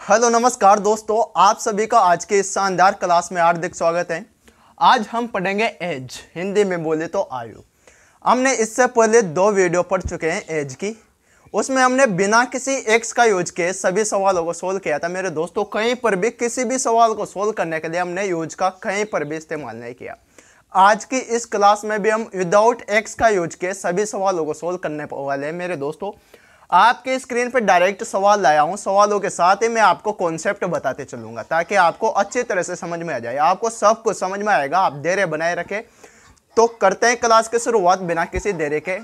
Hello नमस्कार दोस्तों, आप सभी का आज के इस शानदार क्लास में हार्दिक स्वागत है। आज हम पढ़ेंगे एज, हिंदी में बोले तो आयु। हमने इससे पहले 2 वीडियो पढ़ चुके हैं एज की। उसमें हमने बिना किसी एक्स का यूज किए सभी सवालों को सोल्व किया था। मेरे दोस्तों, कहीं पर भी किसी भी सवाल को सोल्व करने के लिए हमने यूज का कहीं पर भी इस्तेमाल नहीं किया। आज की इस क्लास में भी हम विदाउट एक्स का यूज किए सभी सवालों को सोल्व करने वाले हैं। मेरे दोस्तों, आपके स्क्रीन पर डायरेक्ट सवाल लाया हूं, सवालों के साथ ही मैं आपको कॉन्सेप्ट बताते चलूंगा ताकि आपको अच्छी तरह से समझ में आ जाए। आपको सब कुछ समझ में आएगा, आप धैर्य बनाए रखें। तो करते हैं क्लास की शुरुआत बिना किसी देरी के।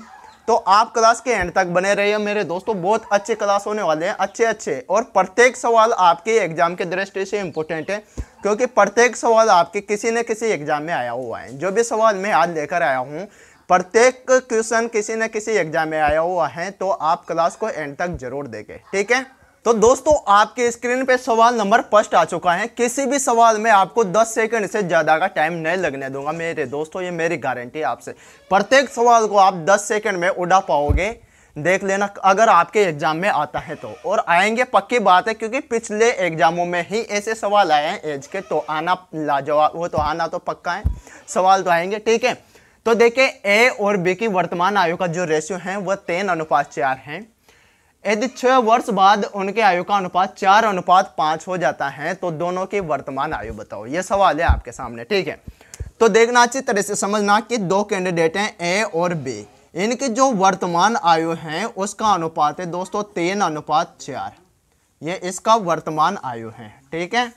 तो आप क्लास के एंड तक बने रहिए मेरे दोस्तों, बहुत अच्छे क्लास होने वाले हैं, अच्छे और प्रत्येक सवाल आपके एग्जाम के दृष्टि से इंपॉर्टेंट है, क्योंकि प्रत्येक सवाल आपके किसी न किसी एग्जाम में आया हुआ है। जो भी सवाल मैं आज लेकर आया हूँ, प्रत्येक क्वेश्चन किसी न किसी एग्जाम में आया हुआ है, तो आप क्लास को एंड तक जरूर देखें, ठीक है। तो दोस्तों, आपके स्क्रीन पे सवाल नंबर फर्स्ट आ चुका है। किसी भी सवाल में आपको 10 सेकंड से ज्यादा का टाइम नहीं लगने दूंगा मेरे दोस्तों, ये मेरी गारंटी है आपसे। प्रत्येक सवाल को आप 10 सेकंड में उड़ा पाओगे, देख लेना, अगर आपके एग्जाम में आता है तो। और आएंगे, पक्की बात है, क्योंकि पिछले एग्जामों में ही ऐसे सवाल आए हैं एज के, तो आना लाजवाब, वो तो आना तो पक्का है, सवाल तो आएंगे, ठीक है। तो देखिए, ए और बी की वर्तमान आयु का जो रेशियो है वह 3:4 है। यदि 6 वर्ष बाद उनके आयु का अनुपात 4:5 हो जाता है तो दोनों की वर्तमान आयु बताओ। यह सवाल है आपके सामने, ठीक है। तो देखना, अच्छी तरह से समझना कि 2 कैंडिडेट हैं ए और बी। इनकी जो वर्तमान आयु है उसका अनुपात है दोस्तों 3:4। ये इसका वर्तमान आयु है, ठीक है।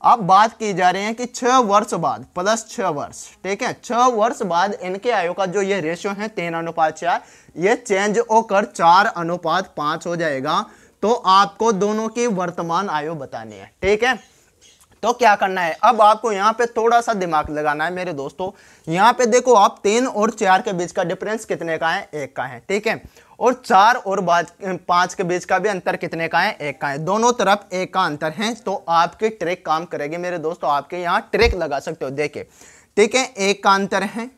अब बात की जा रही है कि 6 वर्ष बाद प्लस 6 वर्ष, ठीक है, 6 वर्ष बाद इनके आयु का जो ये रेशियो है 3:4, ये चेंज होकर 4:5 हो जाएगा। तो आपको दोनों की वर्तमान आयु बतानी है, ठीक है। तो क्या करना है, अब आपको यहाँ पे थोड़ा सा दिमाग लगाना है मेरे दोस्तों। यहाँ पे देखो, आप 3 और 4 के बीच का डिफरेंस कितने का है, 1 का है, ठीक है। और 4 और 5 के बीच का भी अंतर कितने का है, 1 का है। दोनों तरफ 1 का अंतर है, तो आपकी ट्रिक काम करेगी मेरे दोस्तों। आपके यहाँ ट्रिक लगा सकते हो, देखिए, ठीक है, 1 का अंतर है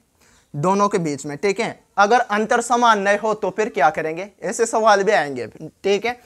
दोनों के बीच में, ठीक है। अगर अंतर समान नहीं हो तो फिर क्या करेंगे, ऐसे सवाल भी आएंगे, ठीक है।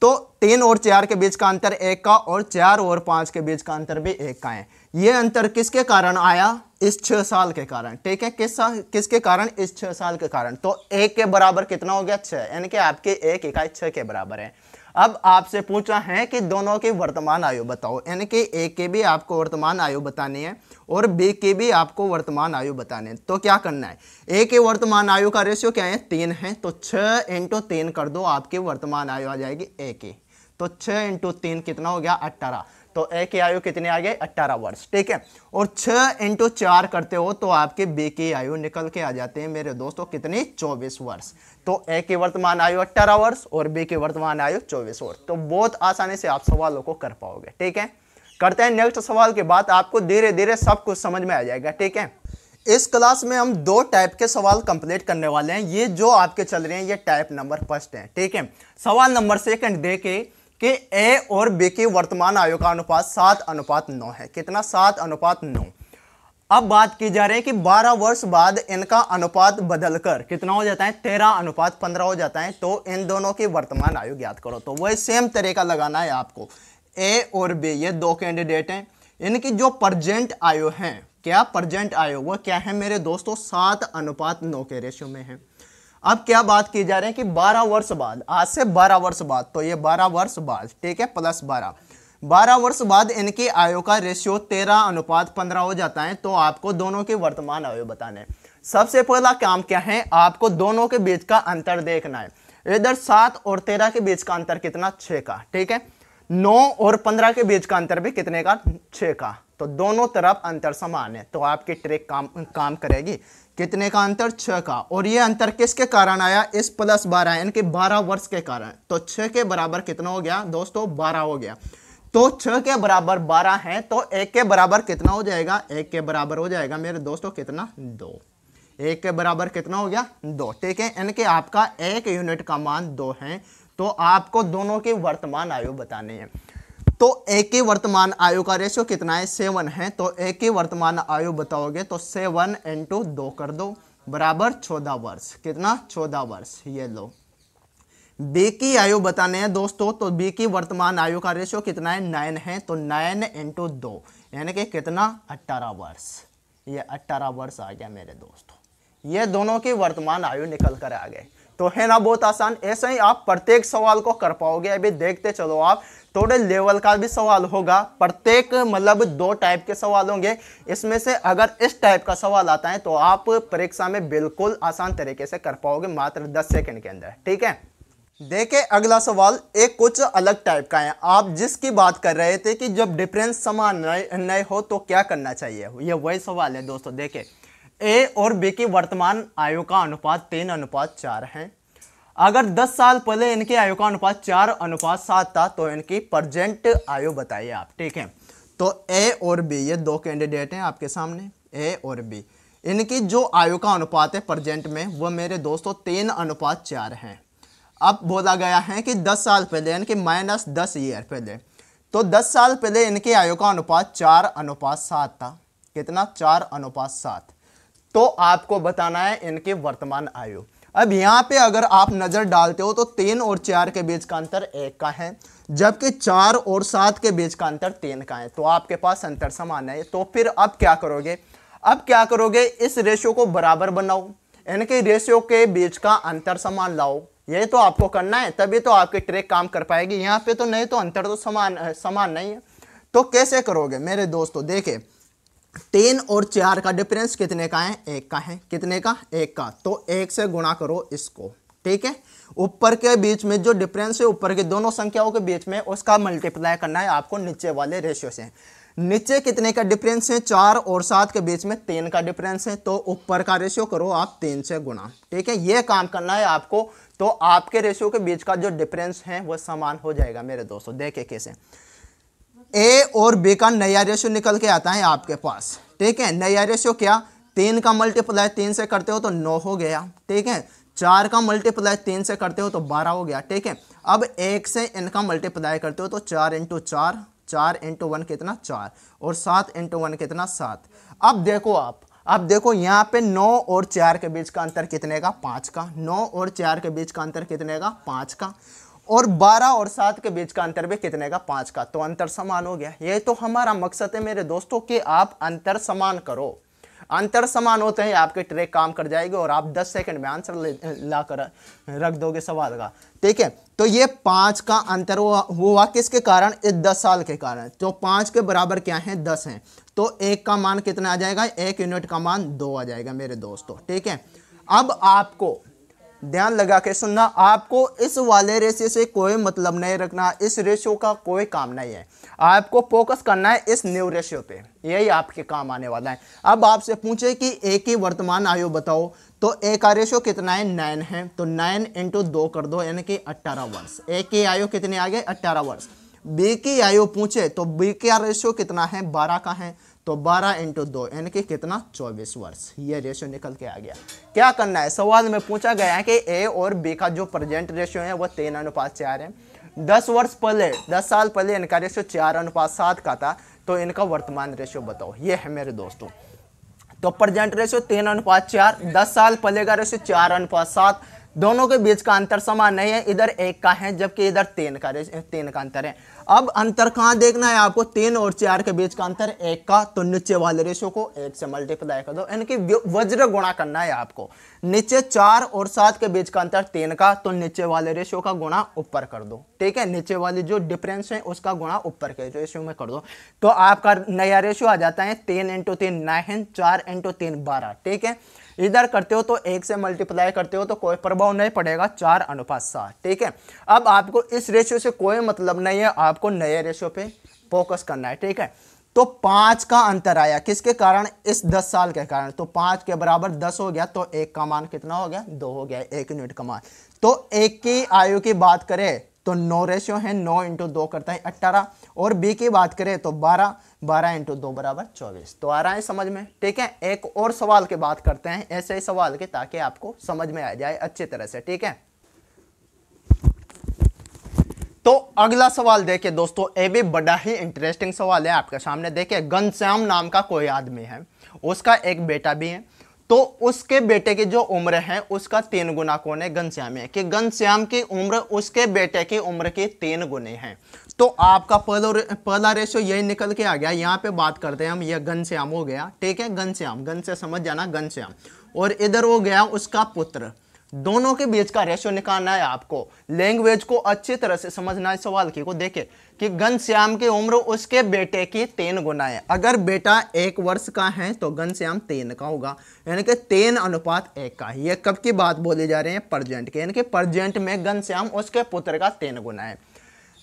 तो 3 और 4 के बीच का अंतर 1 का, और 4 और 5 के बीच का अंतर भी 1 का है। ये अंतर किसके कारण आया, इस 6 साल के कारण, ठीक है। किसके कारण, इस 6 साल के कारण। तो 1 के बराबर कितना हो गया, 6, यानी कि आपके 1 इकाई 6 के बराबर है। अब आपसे पूछा है कि दोनों की वर्तमान आयु बताओ, यानी कि ए की भी आपको वर्तमान आयु बतानी है और बी की भी आपको वर्तमान आयु बतानी है। तो क्या करना है, ए की वर्तमान आयु का रेशियो क्या है, 3 है, तो 6 × 3 कर दो, आपकी वर्तमान आयु आ जाएगी ए की। तो 6 × 3 कितना हो गया, 18। तो ए की आयु कितनी आ गई, 18 वर्ष, ठीक है। और 6 × 4 करते हो तो आपके बी की आयु निकल के आ जाते हैं मेरे दोस्तों, कितनी, 24 वर्ष। तो ए की वर्तमान आयु 18 वर्ष और बी की वर्तमान आयु 24 वर्ष। तो बहुत आसानी से आप सवालों को कर पाओगे, ठीक है। करते हैं नेक्स्ट सवाल के बाद, आपको धीरे धीरे सब कुछ समझ में आ जाएगा, ठीक है। इस क्लास में हम 2 टाइप के सवाल कंप्लीट करने वाले हैं। ये जो आपके चल रहे हैं ये टाइप नंबर फर्स्ट है, ठीक है। सवाल नंबर सेकंड देखे कि ए और बी की वर्तमान आयु का अनुपात 7:9 है। कितना, 7:9। अब बात की जा रही है कि 12 वर्ष बाद इनका अनुपात बदलकर कितना हो जाता है, 13:15 हो जाता है। तो इन दोनों की वर्तमान आयु ज्ञात करो। तो वही सेम तरीका लगाना है आपको। ए और बी, ये 2 कैंडिडेट हैं, इनकी जो प्रेजेंट आयु है, क्या प्रेजेंट आयु, वो क्या है मेरे दोस्तों, 7:9 के रेशियो में है। अब क्या बात की जा रही है कि 12 वर्ष बाद, आज से 12 वर्ष बाद, तो ये 12 वर्ष बाद, ठीक है, प्लस 12 वर्ष बाद इनकी आयु का रेशियो 13:15 हो जाता है। तो आपको दोनों की वर्तमान आयु बताने, सबसे पहला काम क्या है, आपको दोनों के बीच का अंतर देखना है। इधर 7 और 13 के बीच का अंतर कितना, 6 का, ठीक है। 9 और 15 के बीच का अंतर भी कितने का, 6 का। तो दोनों तरफ अंतर समान है, तो आपकी ट्रिक काम करेगी। कितने का अंतर, 6 का। और ये अंतर किसके कारण आया, इस प्लस 12 यानी कि 12 वर्ष के कारण। तो 6 के बराबर कितना हो गया दोस्तों, 12 हो गया। तो 6 के बराबर 12 है, तो 1 के बराबर कितना हो जाएगा, 1 के बराबर हो जाएगा मेरे दोस्तों कितना, 2। 1 के बराबर कितना हो गया, 2, ठीक है। यानी कि आपका 1 यूनिट का मान 2 है। तो आपको दोनों की वर्तमान आयु बतानी है। तो एक की वर्तमान आयु का रेशियो कितना है, 7 है। तो एक की वर्तमान आयु बताओगे तो 7 × 2 कर दो, बराबर 14 वर्ष। कितना, 14 वर्ष। ये लो, बी की आयु बताने हैं दोस्तों, तो बी की वर्तमान आयु का रेशियो कितना है, 9 है, तो 9 इंटू 2 यानी कि कितना, 18 वर्ष। ये 18 वर्ष आ गया मेरे दोस्तों। ये दोनों की वर्तमान आयु निकल कर आ गए। तो है ना बहुत आसान। ऐसे ही आप प्रत्येक सवाल को कर पाओगे। अभी देखते चलो आप, थोड़े लेवल का भी सवाल होगा। प्रत्येक मतलब 2 टाइप के सवाल होंगे। इसमें से अगर इस टाइप का सवाल आता है तो आप परीक्षा में बिल्कुल आसान तरीके से कर पाओगे, मात्र 10 सेकंड के अंदर। ठीक है, देखिए अगला सवाल एक कुछ अलग टाइप का है। आप जिसकी बात कर रहे थे कि जब डिफरेंस समान नहीं हो तो क्या करना चाहिए, ये वही सवाल है दोस्तों। देखिए ए और बी की वर्तमान आयु का अनुपात 3:4 है। अगर 10 साल पहले इनकी आयु का अनुपात 4:7 था तो इनकी प्रेजेंट आयु बताइए आप। ठीक है, तो ए और बी ये 2 कैंडिडेट हैं आपके सामने, ए और बी। इनकी जो आयु का अनुपात है प्रेजेंट में वो मेरे दोस्तों 3:4 है। अब बोला गया है कि 10 साल पहले यानी कि -10 ईयर पहले, तो 10 साल पहले इनकी आयु का अनुपात 4:7 था। कितना, 4:7। तो आपको बताना है इनकी वर्तमान आयु। अब यहाँ पे अगर आप नजर डालते हो तो 3 और 4 के बीच का अंतर 1 का है, जबकि 4 और 7 के बीच का अंतर 3 का है। तो आपके पास अंतर समान है। तो फिर अब क्या करोगे, इस रेशियो को बराबर बनाओ, इनके रेशियो के बीच का अंतर समान लाओ। ये तो आपको करना है, तभी तो आपकी ट्रिक काम कर पाएगी। यहाँ पे तो नहीं, तो अंतर तो समान नहीं है। तो कैसे करोगे मेरे दोस्तों, देखिए 3 और 4 का डिफरेंस कितने का है, 1 का है। कितने का, 1 का। तो 1 से गुणा करो इसको। ठीक है, ऊपर के बीच में जो डिफरेंस है, ऊपर के दोनों संख्याओं के बीच में, उसका मल्टीप्लाई करना है आपको नीचे वाले रेशियो से। नीचे कितने का डिफरेंस है, 4 और 7 के बीच में 3 का डिफरेंस है। तो ऊपर का रेशियो करो आप 3 से गुणा। ठीक है, ये काम करना है आपको। तो आपके रेशियो के बीच का जो डिफरेंस है वो समान हो जाएगा मेरे दोस्तों। देखिए कैसे, ए और बी का नया रेशियो निकल के आता है आपके पास। ठीक है, नया रेशियो क्या, 3 का मल्टीप्लाई 3 से करते हो तो 9 हो गया। ठीक है, 4 का मल्टीप्लाई 3 से करते हो तो 12 हो गया। ठीक है, अब 1 से इनका मल्टीप्लाई करते हो तो 4 इंटू 4, 4 इंटू 1 कितना, 4, और 7 इंटू 1 कितना, 7। अब देखो यहाँ पे 9 और 4 के बीच का अंतर कितने का, 5 का। 9 और 4 के बीच का अंतर कितने का, 5 का। और 12 और 7 के बीच का अंतर भी कितने का, 5 का। तो अंतर समान हो गया। ये तो हमारा मकसद है मेरे दोस्तों कि आप अंतर समान करो। अंतर समान होते ही आपकी ट्रिक काम कर जाएगी और आप 10 सेकंड में आंसर ला कर रख दोगे सवाल का। ठीक है, तो ये 5 का अंतर हुआ किसके कारण, इस 10 साल के कारण। तो 5 के बराबर क्या है, 10 है। तो 1 का मान कितना आ जाएगा, 1 यूनिट का मान 2 आ जाएगा मेरे दोस्तों। ठीक है, अब आपको ध्यान लगा के सुनना, आपको इस वाले रेशियो से कोई मतलब नहीं रखना, इस रेशियो का कोई काम नहीं है। आपको फोकस करना है इस न्यू रेशियो पे, यही आपके काम आने वाला है। अब आपसे पूछे कि ए की वर्तमान आयु बताओ, तो ए का रेशियो कितना है, 9 है। तो 9 इंटू 2 कर दो यानी कि 18 वर्ष। ए की आयु कितनी आ गई, 18 वर्ष। बी की आयु पूछे तो बी का रेशियो कितना है, 12 का है। तो 12 इंटू 2 यानी कि कितना, 24 वर्ष। ये रेशियो निकल के आ गया। क्या करना है, सवाल में पूछा गया है कि ए और बी का जो प्रेजेंट रेशियो है वो 3:4 है। 10 वर्ष पहले, 10 साल पहले इनका रेशियो 4:7 का था। तो इनका वर्तमान रेशियो बताओ। ये है मेरे दोस्तों, तो प्रेजेंट रेशियो 3:4, 10 साल पहले का रेशियो 4:7। दोनों के बीच का अंतर समान नहीं है, इधर 1 का है जबकि इधर 3 का अंतर है। अब अंतर कहाँ देखना है आपको, 3 और 4 के बीच का अंतर 1 का। तो नीचे वाले रेशियो को 1 से मल्टीप्लाई कर दो, इनकी वज्र गुणा करना है आपको। नीचे 4 और 7 के बीच का अंतर 3 का, तो नीचे वाले रेशियो का गुणा ऊपर कर दो। ठीक है, नीचे वाली जो डिफरेंस है उसका गुणा ऊपर के रेशियो में कर दो। तो आपका नया रेशियो आ जाता है 3 इंटू 3 9, 4 इंटू 3 12। ठीक है, इधर करते हो तो 1 से मल्टीप्लाई करते हो तो कोई प्रभाव नहीं पड़ेगा, 4:7। ठीक है, अब आपको इस रेशियो से कोई मतलब नहीं है, आपको नए रेशियो पे फोकस करना है। ठीक है, तो 5 का अंतर आया किसके कारण, इस 10 साल के कारण। तो 5 के बराबर 10 हो गया, तो 1 का मान कितना हो गया, 2 हो गया, 1 यूनिट का मान। तो 1 की आयु की बात करें तो 9 रेशियो है, 9 इंटू 2 करता है 18। और बी की बात करें तो 12, 12 इंटू 2 बराबर 24। तो आ रहा है समझ में। ठीक है, एक और सवाल की बात करते हैं, ऐसे ही सवाल की, ताकि आपको समझ में आ जाए अच्छी तरह से। ठीक है, तो अगला सवाल देखिए दोस्तों, ये भी बड़ा ही इंटरेस्टिंग सवाल है आपके सामने। देखिए, घनश्याम नाम का कोई आदमी है, उसका एक बेटा भी है। तो उसके बेटे की जो उम्र है उसका 3 गुना कौन है? घनश्याम है। कि घनश्याम की उम्र उसके बेटे की उम्र के 3 गुने हैं। तो आपका पहला रेशो यही निकल के आ गया। यहाँ पे बात करते हैं हम, ये घनश्याम हो गया, ठीक है, घनश्याम, घन से समझ जाना घनश्याम, और इधर हो गया उसका पुत्र। दोनों के बीच का रेशो निकालना है आपको। लैंग्वेज को अच्छी तरह से समझना है सवाल की को। देखे कि घनश्याम की उम्र उसके बेटे की 3 गुना है। अगर बेटा 1 वर्ष का है तो घनश्याम 3 का होगा, यानी कि 3:1 का। ये कब की बात बोली जा रही है? प्रेजेंट के, यानी कि प्रेजेंट में घनश्याम उसके पुत्र का 3 गुना है।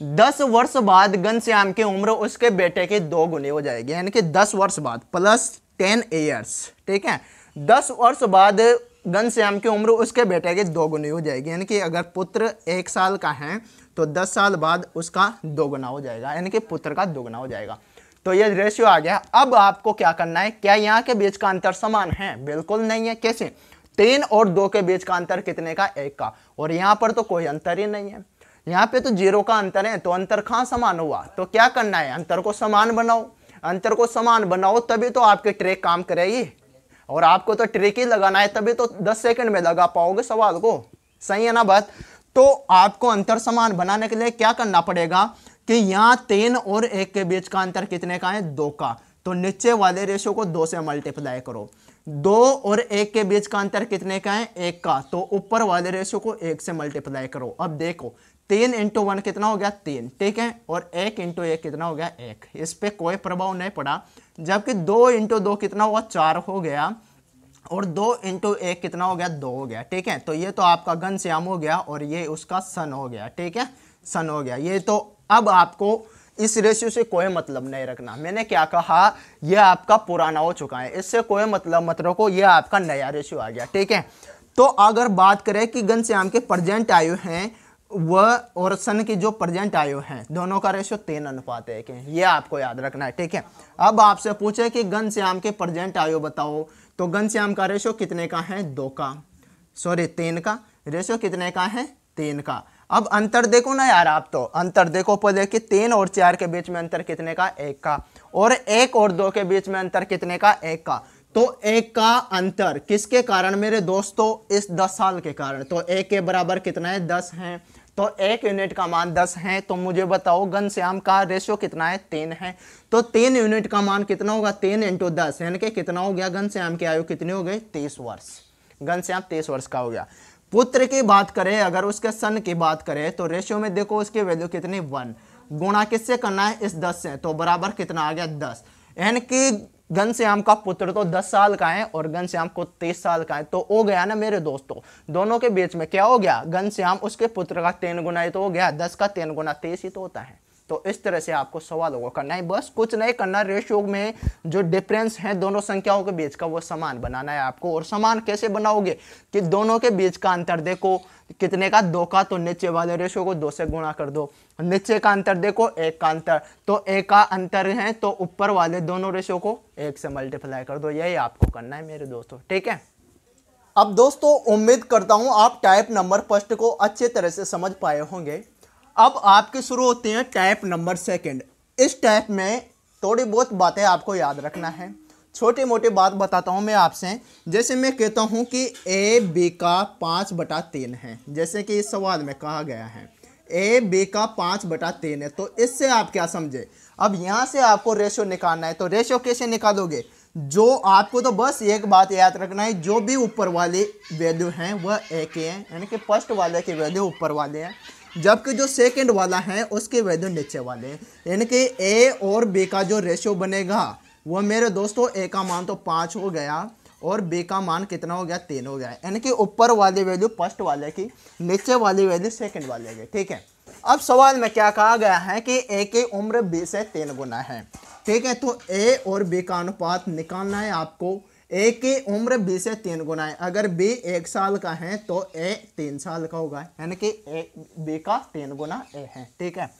10 वर्ष बाद घनश्याम की उम्र उसके बेटे की 2 गुनी हो जाएगी, यानी कि 10 वर्ष बाद प्लस 10 ईयर्स, ठीक है। 10 वर्ष बाद घनश्याम की उम्र उसके बेटे की 2 गुनी हो जाएगी, यानी कि अगर पुत्र 1 साल का है तो 10 साल बाद उसका 2 गुना हो जाएगा, यानी कि पुत्र का 2 गुना हो जाएगा। तो ये रेशियो आ गया। अब आपको क्या करना है? क्या यहाँ के बीच का अंतर समान है? बिल्कुल नहीं है। कैसे? 3 और 2 के बीच का अंतर कितने का? 1 का। और यहाँ पर तो कोई अंतर ही नहीं है, यहाँ पे तो 0 का अंतर है, तो अंतर कहाँ समान हुआ? तो क्या करना है? अंतर को समान बनाओ। अंतर को समान बनाओ तभी तो आपकी ट्रिक काम करेगी, और आपको तो ट्रिक ही लगाना है, तभी तो 10 सेकंड में लगा पाओगे सवाल को। सही है ना बात? तो आपको अंतर समान बनाने के लिए क्या करना पड़ेगा कि यहाँ 3 और 1 के बीच का अंतर कितने का है? 2 का। तो नीचे वाले रेशो को 2 से मल्टीप्लाई करो। 2 और 1 के बीच का अंतर कितने का है? 1 का। तो ऊपर वाले रेशो को 1 से मल्टीप्लाई करो। अब देखो 3 × 1 कितना हो गया? 3, ठीक है, और 1 × 1 कितना हो गया? 1। इस पे कोई प्रभाव नहीं पड़ा। जबकि 2 × 2 कितना हुआ? 4 हो गया, और 2 × 1 कितना हो गया? 2 हो गया, ठीक है। तो ये तो आपका घनश्याम हो गया, और ये उसका सन हो गया, ठीक है, सन हो गया। ये तो अब आपको इस रेशियो से कोई मतलब नहीं रखना। मैंने क्या कहा? ये आपका पुराना हो चुका है, इससे कोई मतलब मत रखो। ये आपका नया रेशियो आ गया, ठीक है। तो अगर बात करें कि घनश्याम के प्रेजेंट आयु हैं वह और सन की जो प्रेजेंट आयु है, दोनों का रेशियो 3:1 है। ये आपको याद रखना है, ठीक है। अब आपसे पूछे कि घनश्याम के प्रेजेंट आयु बताओ, तो घनश्याम का रेशियो कितने का है? 2 का, सॉरी 3 का। रेशियो कितने का है? 3 का। अब अंतर देखो ना यार, आप तो अंतर देखो पहले कि 3 और 4 के बीच में अंतर कितने का? 1 का। और 1 और 2 के बीच में अंतर कितने का? 1 का। तो 1 का अंतर किसके कारण मेरे दोस्तों? इस 10 साल के कारण। तो 1 के बराबर कितना है? 10 है। तो 1 यूनिट का मान 10 है। तो मुझे बताओ घनश्याम का रेशियो कितना है? 3 है। तो 3 यूनिट का मान कितना होगा? 3 × 10, यानी कि कितना हो गया? घनश्याम की आयु कितनी हो गई? 30 वर्ष। घनश्याम 30 वर्ष का हो गया। पुत्र की बात करें, अगर उसके सन की बात करें, तो रेशियो में देखो उसकी वैल्यू कितनी? 1। गुणा किससे करना है? इस 10 से। तो बराबर कितना आ गया? 10। यानी कि घनश्याम का पुत्र तो 10 साल का है और घनश्याम को 30 साल का है। तो हो गया ना मेरे दोस्तों, दोनों के बीच में क्या हो गया? घनश्याम उसके पुत्र का 3 गुना ही तो हो गया। 10 का 3 गुना 30 ही तो होता है। तो इस तरह से आपको सवालों को करना है, बस कुछ नहीं करना। रेशियो में जो डिफरेंस है दोनों संख्याओं के बीच का, वो समान बनाना है आपको। और समान कैसे बनाओगे? कि दोनों के बीच का अंतर देखो कितने का? 2 का। तो नीचे वाले रेशियो को 2 से गुणा कर दो। नीचे का अंतर देखो 1 का अंतर, तो 1 का अंतर है, तो ऊपर वाले दोनों रेशियो को 1 से मल्टीप्लाई कर दो। यही आपको करना है मेरे दोस्तों, ठीक है। अब दोस्तों उम्मीद करता हूं आप टाइप नंबर फर्स्ट को अच्छे तरह से समझ पाए होंगे। अब आपके शुरू होते हैं टाइप नंबर सेकंड। इस टाइप में थोड़ी बहुत बातें आपको याद रखना है। छोटी मोटी बात बताता हूं मैं आपसे। जैसे मैं कहता हूं कि AB का 5/3 है, जैसे कि इस सवाल में कहा गया है AB का 5/3 है। तो इससे आप क्या समझे? अब यहां से आपको रेशियो निकालना है। तो रेशियो कैसे निकालोगे? जो आपको तो बस एक बात याद रखना है, जो भी ऊपर वाली वैल्यू है वह A के हैं, यानी कि फर्स्ट वाले की वैल्यू ऊपर वाले हैं, जबकि जो सेकंड वाला है उसकी वैल्यू नीचे वाले हैं। यानी कि A और B का जो रेशियो बनेगा वो मेरे दोस्तों A का मान तो 5 हो गया और B का मान कितना हो गया? 3 हो गया। यानी कि ऊपर वाली वैल्यू फर्स्ट वाले की, नीचे वाली वैल्यू सेकंड वाले की, ठीक है। अब सवाल में क्या कहा गया है कि A की उम्र B से 3 गुना है, ठीक है। तो A और B का अनुपात निकालना है आपको। A की उम्र B से 3 गुना है। अगर B 1 साल का है तो A 3 साल का होगा, यानी कि B का 3 गुना A है, ठीक है।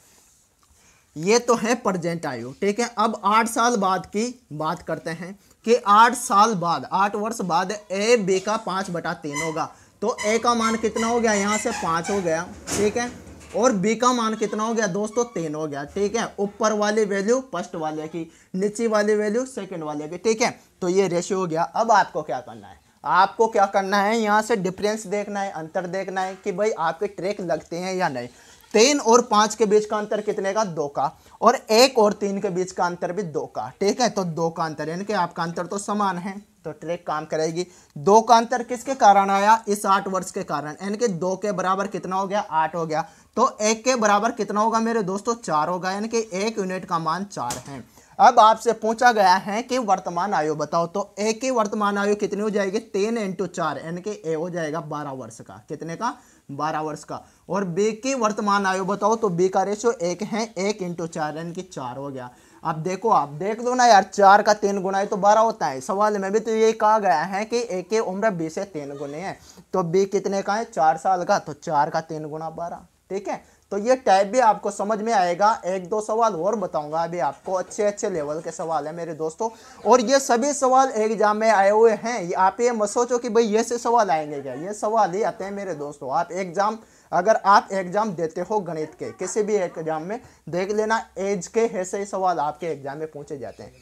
ये तो है प्रेजेंट आयु, ठीक है। अब 8 साल बाद की बात करते हैं कि 8 साल बाद, 8 वर्ष बाद AB का 5/3 होगा। तो A का मान कितना हो गया? यहाँ से 5 हो गया, ठीक है। और B का मान कितना हो गया दोस्तों? 3 हो गया, ठीक है। ऊपर वाली वैल्यू फर्स्ट वाले की, नीचे वाली वैल्यू सेकंड वाले की, ठीक है। तो ये रेशियो हो गया। अब आपको क्या करना है? आपको क्या करना है, यहाँ से डिफरेंस देखना है, अंतर देखना है कि भाई आपके ट्रैक लगते हैं या नहीं। 3 और 5 के बीच का अंतर कितने का, 2 का, और 1 और 3 के बीच का अंतर भी 2 का, ठीक है। तो 2 का अंतर, यानी कि आपका अंतर तो समान है, तो ट्रैक काम करेगी। 2 का अंतर किसके कारण आया, इस 8 वर्ष के कारण, यानी कि 2 के बराबर कितना हो गया, 8 हो गया। तो 1 के बराबर कितना होगा मेरे दोस्तों, 4 होगा, यानी कि 1 यूनिट का मान 4 है। अब आपसे पूछा गया है कि वर्तमान आयु बताओ, तो ए की वर्तमान आयु कितनी हो जाएगी, 3 × 4, यानी कि ए हो जाएगा 12 वर्ष का, कितने का, 12 वर्ष का। और बी की वर्तमान आयु बताओ, तो बी का रेशियो 1 है, 1 × 4 यानी कि 4 हो गया। अब देखो, आप देख लो ना यार, 4 का 3 गुना है तो 12 होता है। सवाल में भी तो ये कहा गया है कि ए की उम्र बी से 3 गुने है, तो बी कितने का है, 4 साल का, तो 4 का 3 गुना 12, ठीक है। तो ये टाइप भी आपको समझ में आएगा। 1-2 सवाल और बताऊंगा अभी आपको, अच्छे लेवल के सवाल है मेरे दोस्तों, और ये सभी सवाल एग्जाम में आए हुए हैं। आप ये मत सोचो कि भाई ये से सवाल आएंगे क्या, ये सवाल ही आते हैं मेरे दोस्तों। आप एग्जाम, अगर आप एग्जाम देते हो गणित के किसी भी एग्जाम में, देख लेना एज के ऐसे ही सवाल आपके एग्जाम में पूछे जाते हैं,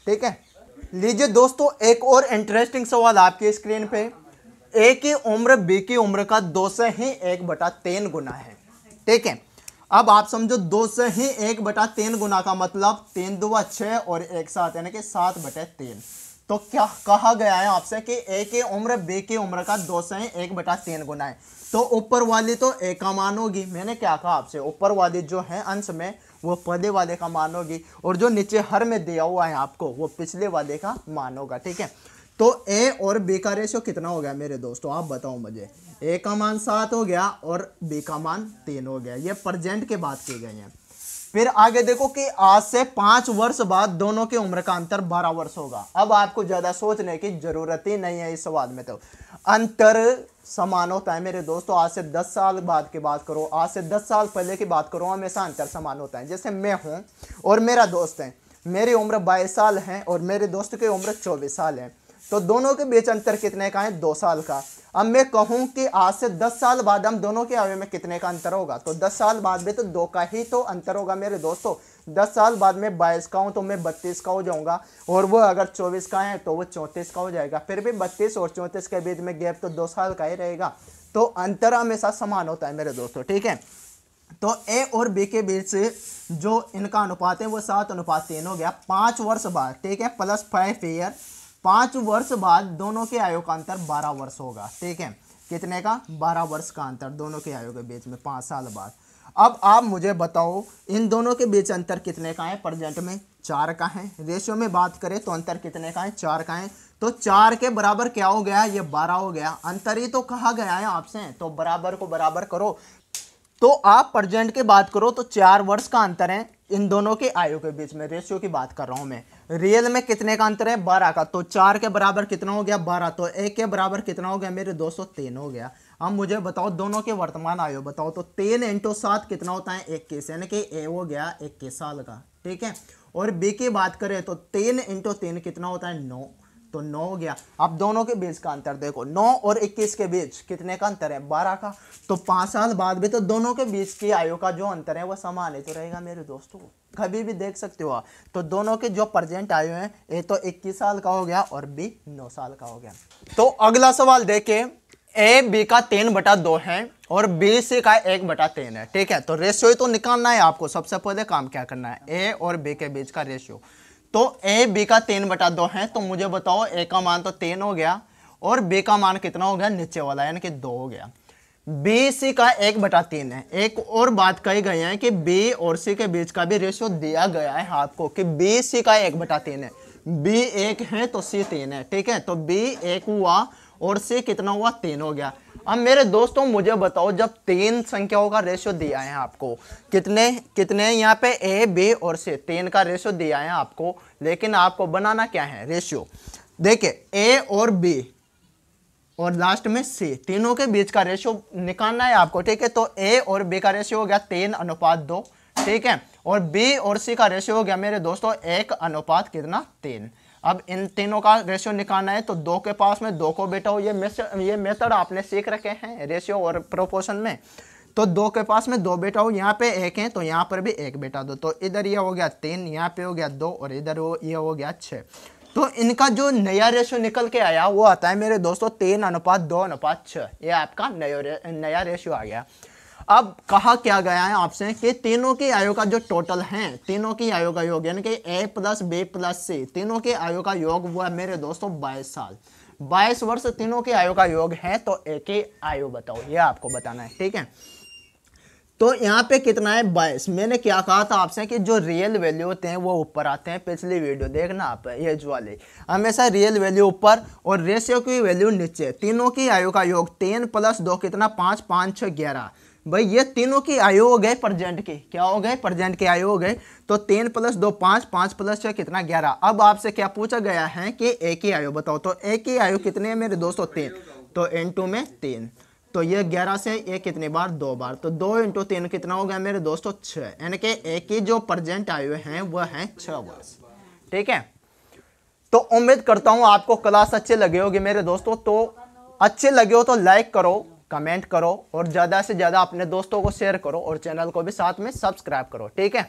ठीक है। लीजिए दोस्तों, एक और इंटरेस्टिंग सवाल आपकी स्क्रीन पे। ए की उम्र बी की उम्र का 2 से ही 1/3 गुना है, ठीक है। अब आप समझो 2 से ही 1/3 गुना का मतलब 3 दूना 6 और 1 7, यानी कि 7/3। तो क्या कहा गया है आपसे कि ए की उम्र बी की उम्र का 2 से ही 1/3 गुना है, तो ऊपर वाली तो ए का मान होगी। मैंने क्या कहा आपसे, ऊपर वाली जो है अंश में वो पहले वाले का मान होगी, और जो नीचे हर में दिया हुआ है आपको वो पिछले वाले का मान होगा, ठीक है। तो ए और बी का रेशियो कितना हो गया मेरे दोस्तों, आप बताओ मुझे। ए का मान 7 हो गया और बी का मान 3 हो गया। ये प्रेजेंट की बात की गई है। फिर आगे देखो कि आज से 5 वर्ष बाद दोनों की उम्र का अंतर 12 वर्ष होगा। अब आपको ज्यादा सोचने की जरूरत ही नहीं है इस सवाल में, तो अंतर समान होता है मेरे दोस्तों। आज से 10 साल बाद की बात करो, आज से 10 साल पहले की बात करो, हमेशा अंतर समान होता है। जैसे मैं हूं और मेरा दोस्त है, मेरी उम्र 22 साल है और मेरे दोस्त की उम्र 24 साल है, तो दोनों के बीच अंतर कितने का है, 2 साल का। अब मैं कहूं कि आज से 10 साल बाद हम दोनों के आयु में कितने का अंतर होगा, तो 10 साल बाद भी तो 2 का ही तो अंतर होगा मेरे दोस्तों। 10 साल बाद में 22 का हूं तो मैं 32 का हो जाऊंगा, और वो अगर 24 का है तो वो 34 का हो जाएगा। फिर भी 32 और 34 के बीच में गैप तो 2 साल का ही रहेगा, तो अंतर हमेशा समान होता है मेरे दोस्तों, ठीक है। तो ए और बी के बीच जो इनका अनुपात है वो 7:3 हो गया। 5 वर्ष बाद, ठीक है, प्लस 5 ईयर, 5 वर्ष बाद दोनों के आयु का अंतर 12 वर्ष होगा, ठीक है। कितने का, 12 वर्ष का अंतर दोनों के आयु के बीच में 5 साल बाद। अब आप मुझे बताओ इन दोनों के बीच अंतर कितने का है, प्रेजेंट में 4 का है। रेशियो में बात करें तो अंतर कितने का है, 4 का है। तो 4 के बराबर क्या हो गया, ये 12 हो गया। अंतर ही तो कहा गया है आपसे, तो बराबर को बराबर करो। तो आप प्रेजेंट की बात करो तो 4 वर्ष का अंतर है इन दोनों के आयु के बीच में। रेशियो की बात कर रहा हूं मैं। रियल में कितने का अंतर है, 12 का। तो 4 के बराबर कितना हो गया, 12। तो 1 के बराबर कितना हो गया मेरे दोस्तों, 3 हो गया। अब मुझे बताओ दोनों के वर्तमान आयु बताओ, तो 3 × 7 कितना होता है, 21, यानी कि ए हो गया 21 साल का, ठीक है। और बी की बात करें तो 3 × 3 कितना होता है, 9, तो 9 हो गया। अब दोनों के बीच का अंतर देखो, 9 और 21 के बीच कितने का अंतर है, 12 का। तो 5 साल बाद भी तो दोनों के बीच की आयु का जो अंतर है वो समान ही तो रहेगा मेरे दोस्तों, कभी भी देख सकते हो। तो दोनों के जो प्रेजेंट आयु है, ए तो 21 साल का हो गया और बी 9 साल का हो गया। तो अगला सवाल देखें, ए बी का 3/2 है और बी सी का 1/3 है, ठीक है। तो रेशियो तो निकालना है आपको। सबसे पहले काम क्या करना है, ए और बी के बीच का रेशियो। तो ए बी का 3/2 है, तो मुझे बताओ ए का मान तो 3 हो गया और बी का मान कितना हो गया, नीचे वाला, यानी कि 2 हो गया। बी सी का 1/3 है। एक और बात कही गई है कि बी और सी के बीच का भी रेशियो दिया गया है आपको कि बी सी का 1/3 है। बी 1 है तो सी 3 है, ठीक है। तो बी 1 हुआ और सी कितना हुआ, 3 हो गया। अब मेरे दोस्तों मुझे बताओ, जब 3 संख्याओं का रेशियो दिया है आपको, कितने कितने यहाँ पे ए बी और सी 3 का रेशियो दिया है आपको, लेकिन आपको बनाना क्या है, रेशियो। देखिए ए और बी और लास्ट में सी, तीनों के बीच का रेशियो निकालना है आपको, ठीक है। तो ए और बी का रेशियो हो गया 3:2, ठीक है। और बी और सी का रेशियो हो गया मेरे दोस्तों 1:3। अब इन तीनों का रेशियो निकालना है, तो 2 के पास में 2 को बैठाओ। ये मेथड आपने सीख रखे हैं रेशियो और प्रोपोर्शन में। तो 2 के पास में 2 बैठाओ, यहाँ पे 1 है तो यहाँ पर भी 1 बैठा दो। तो इधर ये हो गया 3, यहाँ पे हो गया 2 और इधर ये हो गया 6। तो इनका जो नया रेशो निकल के आया वो आता है मेरे दोस्तों 3:2:6। ये आपका नया रेशियो आ गया। अब कहा क्या गया है आपसे कि तीनों की आयु का जो टोटल है, तीनों की आयु का योग यानी कि A + B + C, तीनों की आयु का योग वो है मेरे दोस्तों 22 साल। 22 वर्ष तीनों की आयु का योग है, तो एक ही आयु बताओ, ये आपको बताना है, ठीक है। तो यहाँ पे कितना है 22। मैंने क्या कहा था आपसे कि जो रियल वैल्यू होते हैं वो ऊपर आते हैं, पिछली वीडियो देखना आप, एज वाले हमेशा रियल वैल्यू ऊपर और रेशियो की वैल्यू नीचे। तीनों की आयु का योग 3 + 2 कितना 5, 5 6 11। भाई ये तीनों की आयु हो गए प्रेजेंट की, क्या हो गए प्रेजेंट की आयु हो गए। तो 3 + 2 5, 5 + 6 कितना 11। अब आपसे क्या पूछा गया है कि एक ही आयु बताओ, तो एक ही आयु कितने है मेरे दोस्तों 3, तो × में 3। तो ये 11 से ये कितनी बार 2 बार, तो 2 × 3 कितना हो गया मेरे दोस्तों 6, यानी कि एक ही जो प्रेजेंट आयु है वह है 6 वर्ष, ठीक है। तो उम्मीद करता हूं आपको क्लास अच्छे लगे होगी मेरे दोस्तों। तो अच्छे लगे हो तो लाइक करो, कमेंट करो और ज़्यादा से ज़्यादा अपने दोस्तों को शेयर करो और चैनल को भी साथ में सब्सक्राइब करो, ठीक है।